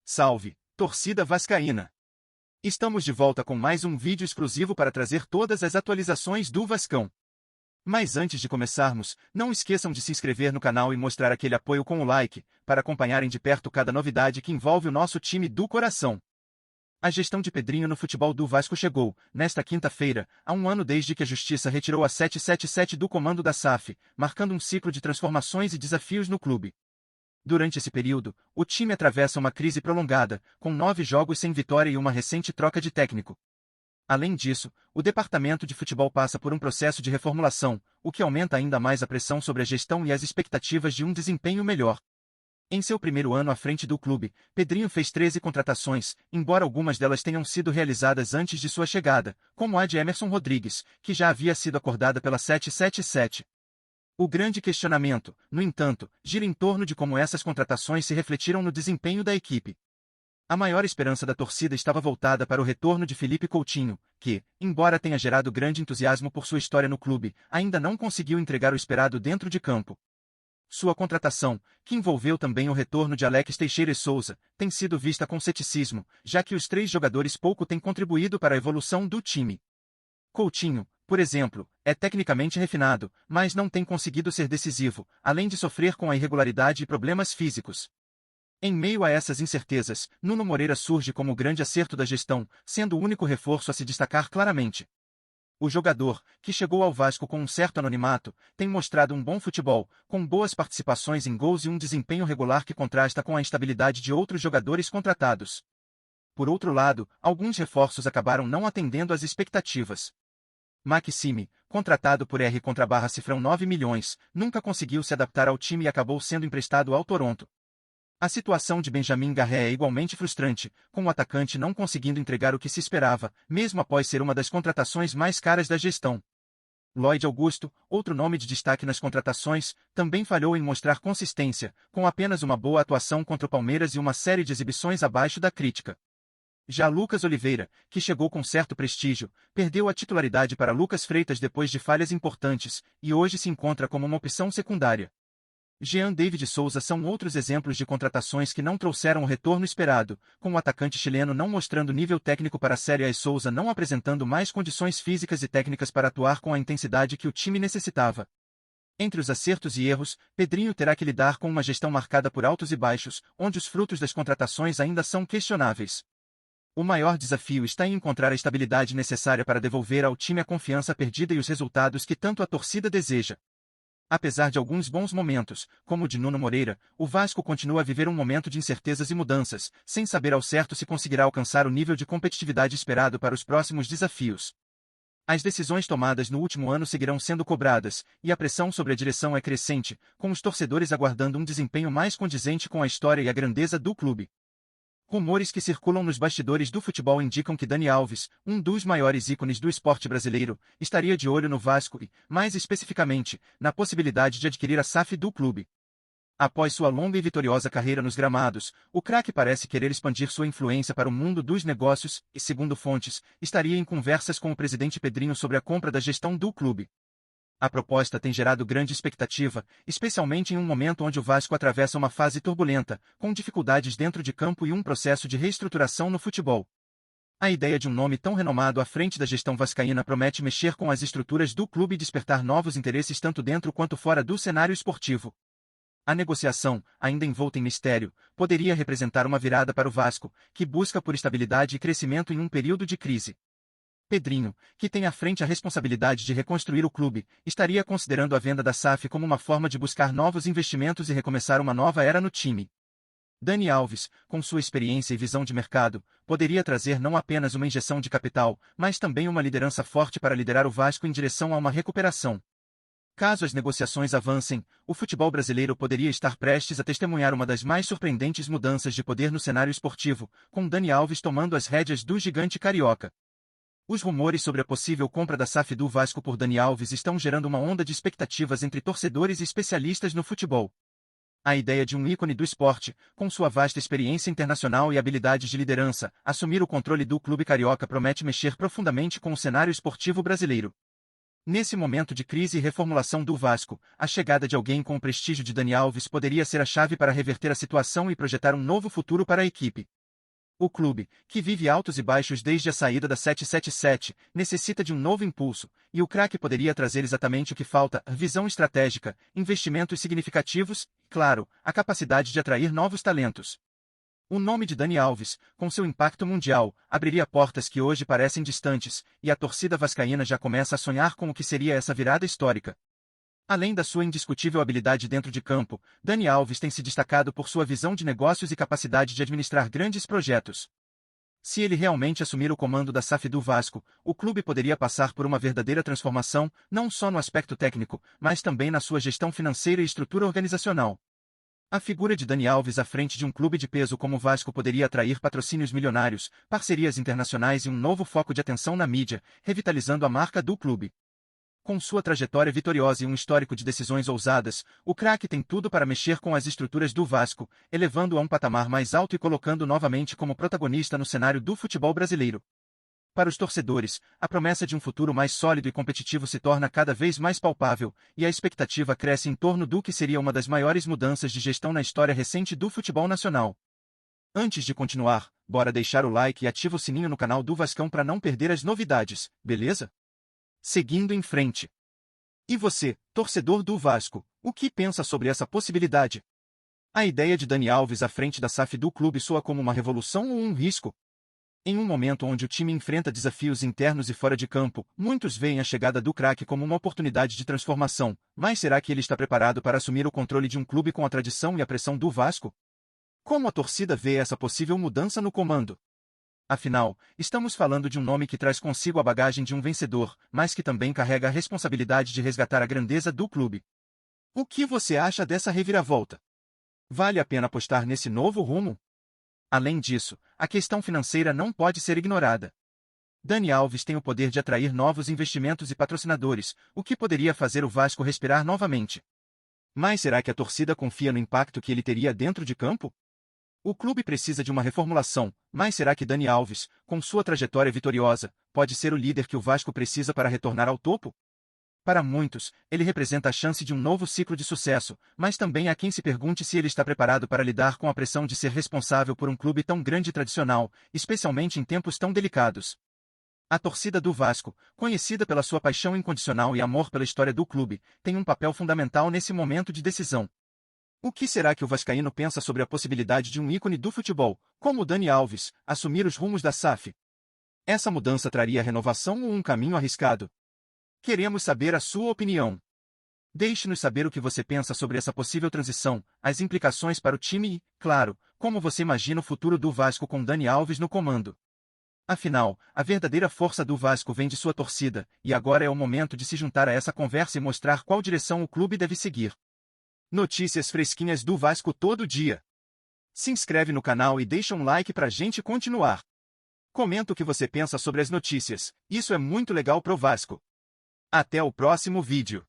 Salve, torcida vascaína! Estamos de volta com mais um vídeo exclusivo para trazer todas as atualizações do Vascão. Mas antes de começarmos, não esqueçam de se inscrever no canal e mostrar aquele apoio com o like, para acompanharem de perto cada novidade que envolve o nosso time do coração. A gestão de Pedrinho no futebol do Vasco chegou, nesta quinta-feira, a um ano desde que a Justiça retirou a 777 do comando da SAF, marcando um ciclo de transformações e desafios no clube. Durante esse período, o time atravessa uma crise prolongada, com 9 jogos sem vitória e uma recente troca de técnico. Além disso, o departamento de futebol passa por um processo de reformulação, o que aumenta ainda mais a pressão sobre a gestão e as expectativas de um desempenho melhor. Em seu primeiro ano à frente do clube, Pedrinho fez 13 contratações, embora algumas delas tenham sido realizadas antes de sua chegada, como a de Emerson Rodrigues, que já havia sido acordada pela 777. O grande questionamento, no entanto, gira em torno de como essas contratações se refletiram no desempenho da equipe. A maior esperança da torcida estava voltada para o retorno de Felipe Coutinho, que, embora tenha gerado grande entusiasmo por sua história no clube, ainda não conseguiu entregar o esperado dentro de campo. Sua contratação, que envolveu também o retorno de Alex Teixeira e Souza, tem sido vista com ceticismo, já que os 3 jogadores pouco têm contribuído para a evolução do time. Coutinho, por exemplo, é tecnicamente refinado, mas não tem conseguido ser decisivo, além de sofrer com a irregularidade e problemas físicos. Em meio a essas incertezas, Nuno Moreira surge como o grande acerto da gestão, sendo o único reforço a se destacar claramente. O jogador, que chegou ao Vasco com um certo anonimato, tem mostrado um bom futebol, com boas participações em gols e um desempenho regular que contrasta com a instabilidade de outros jogadores contratados. Por outro lado, alguns reforços acabaram não atendendo às expectativas. Maxime, contratado por R/Cifrão 9 milhões, nunca conseguiu se adaptar ao time e acabou sendo emprestado ao Toronto. A situação de Benjamin Garré é igualmente frustrante, com o atacante não conseguindo entregar o que se esperava, mesmo após ser uma das contratações mais caras da gestão. Lloyd Augusto, outro nome de destaque nas contratações, também falhou em mostrar consistência, com apenas uma boa atuação contra o Palmeiras e uma série de exibições abaixo da crítica. Já Lucas Oliveira, que chegou com certo prestígio, perdeu a titularidade para Lucas Freitas depois de falhas importantes, e hoje se encontra como uma opção secundária. Jean David Souza são outros exemplos de contratações que não trouxeram o retorno esperado, com o atacante chileno não mostrando nível técnico para a Série A e Souza não apresentando mais condições físicas e técnicas para atuar com a intensidade que o time necessitava. Entre os acertos e erros, Pedrinho terá que lidar com uma gestão marcada por altos e baixos, onde os frutos das contratações ainda são questionáveis. O maior desafio está em encontrar a estabilidade necessária para devolver ao time a confiança perdida e os resultados que tanto a torcida deseja. Apesar de alguns bons momentos, como o de Nuno Moreira, o Vasco continua a viver um momento de incertezas e mudanças, sem saber ao certo se conseguirá alcançar o nível de competitividade esperado para os próximos desafios. As decisões tomadas no último ano seguirão sendo cobradas, e a pressão sobre a direção é crescente, com os torcedores aguardando um desempenho mais condizente com a história e a grandeza do clube. Rumores que circulam nos bastidores do futebol indicam que Dani Alves, um dos maiores ícones do esporte brasileiro, estaria de olho no Vasco e, mais especificamente, na possibilidade de adquirir a SAF do clube. Após sua longa e vitoriosa carreira nos gramados, o craque parece querer expandir sua influência para o mundo dos negócios e, segundo fontes, estaria em conversas com o presidente Pedrinho sobre a compra da gestão do clube. A proposta tem gerado grande expectativa, especialmente em um momento onde o Vasco atravessa uma fase turbulenta, com dificuldades dentro de campo e um processo de reestruturação no futebol. A ideia de um nome tão renomado à frente da gestão vascaína promete mexer com as estruturas do clube e despertar novos interesses tanto dentro quanto fora do cenário esportivo. A negociação, ainda envolta em mistério, poderia representar uma virada para o Vasco, que busca por estabilidade e crescimento em um período de crise. Pedrinho, que tem à frente a responsabilidade de reconstruir o clube, estaria considerando a venda da SAF como uma forma de buscar novos investimentos e recomeçar uma nova era no time. Dani Alves, com sua experiência e visão de mercado, poderia trazer não apenas uma injeção de capital, mas também uma liderança forte para liderar o Vasco em direção a uma recuperação. Caso as negociações avancem, o futebol brasileiro poderia estar prestes a testemunhar uma das mais surpreendentes mudanças de poder no cenário esportivo, com Dani Alves tomando as rédeas do gigante carioca. Os rumores sobre a possível compra da SAF do Vasco por Dani Alves estão gerando uma onda de expectativas entre torcedores e especialistas no futebol. A ideia de um ícone do esporte, com sua vasta experiência internacional e habilidades de liderança, assumir o controle do clube carioca promete mexer profundamente com o cenário esportivo brasileiro. Nesse momento de crise e reformulação do Vasco, a chegada de alguém com o prestígio de Dani Alves poderia ser a chave para reverter a situação e projetar um novo futuro para a equipe. O clube, que vive altos e baixos desde a saída da 777, necessita de um novo impulso, e o craque poderia trazer exatamente o que falta: visão estratégica, investimentos significativos e, claro, a capacidade de atrair novos talentos. O nome de Dani Alves, com seu impacto mundial, abriria portas que hoje parecem distantes, e a torcida vascaína já começa a sonhar com o que seria essa virada histórica. Além da sua indiscutível habilidade dentro de campo, Dani Alves tem se destacado por sua visão de negócios e capacidade de administrar grandes projetos. Se ele realmente assumir o comando da SAF do Vasco, o clube poderia passar por uma verdadeira transformação, não só no aspecto técnico, mas também na sua gestão financeira e estrutura organizacional. A figura de Dani Alves à frente de um clube de peso como o Vasco poderia atrair patrocínios milionários, parcerias internacionais e um novo foco de atenção na mídia, revitalizando a marca do clube. Com sua trajetória vitoriosa e um histórico de decisões ousadas, o craque tem tudo para mexer com as estruturas do Vasco, elevando-o a um patamar mais alto e colocando novamente como protagonista no cenário do futebol brasileiro. Para os torcedores, a promessa de um futuro mais sólido e competitivo se torna cada vez mais palpável, e a expectativa cresce em torno do que seria uma das maiores mudanças de gestão na história recente do futebol nacional. Antes de continuar, bora deixar o like e ativa o sininho no canal do Vascão para não perder as novidades, beleza? Seguindo em frente. E você, torcedor do Vasco, o que pensa sobre essa possibilidade? A ideia de Dani Alves à frente da SAF do clube soa como uma revolução ou um risco? Em um momento onde o time enfrenta desafios internos e fora de campo, muitos veem a chegada do craque como uma oportunidade de transformação, mas será que ele está preparado para assumir o controle de um clube com a tradição e a pressão do Vasco? Como a torcida vê essa possível mudança no comando? Afinal, estamos falando de um nome que traz consigo a bagagem de um vencedor, mas que também carrega a responsabilidade de resgatar a grandeza do clube. O que você acha dessa reviravolta? Vale a pena apostar nesse novo rumo? Além disso, a questão financeira não pode ser ignorada. Dani Alves tem o poder de atrair novos investimentos e patrocinadores, o que poderia fazer o Vasco respirar novamente. Mas será que a torcida confia no impacto que ele teria dentro de campo? O clube precisa de uma reformulação, mas será que Dani Alves, com sua trajetória vitoriosa, pode ser o líder que o Vasco precisa para retornar ao topo? Para muitos, ele representa a chance de um novo ciclo de sucesso, mas também há quem se pergunte se ele está preparado para lidar com a pressão de ser responsável por um clube tão grande e tradicional, especialmente em tempos tão delicados. A torcida do Vasco, conhecida pela sua paixão incondicional e amor pela história do clube, tem um papel fundamental nesse momento de decisão. O que será que o vascaíno pensa sobre a possibilidade de um ícone do futebol, como Dani Alves, assumir os rumos da SAF? Essa mudança traria renovação ou um caminho arriscado? Queremos saber a sua opinião. Deixe-nos saber o que você pensa sobre essa possível transição, as implicações para o time e, claro, como você imagina o futuro do Vasco com Dani Alves no comando. Afinal, a verdadeira força do Vasco vem de sua torcida, e agora é o momento de se juntar a essa conversa e mostrar qual direção o clube deve seguir. Notícias fresquinhas do Vasco todo dia. Se inscreve no canal e deixa um like pra gente continuar. Comenta o que você pensa sobre as notícias, isso é muito legal pro Vasco. Até o próximo vídeo.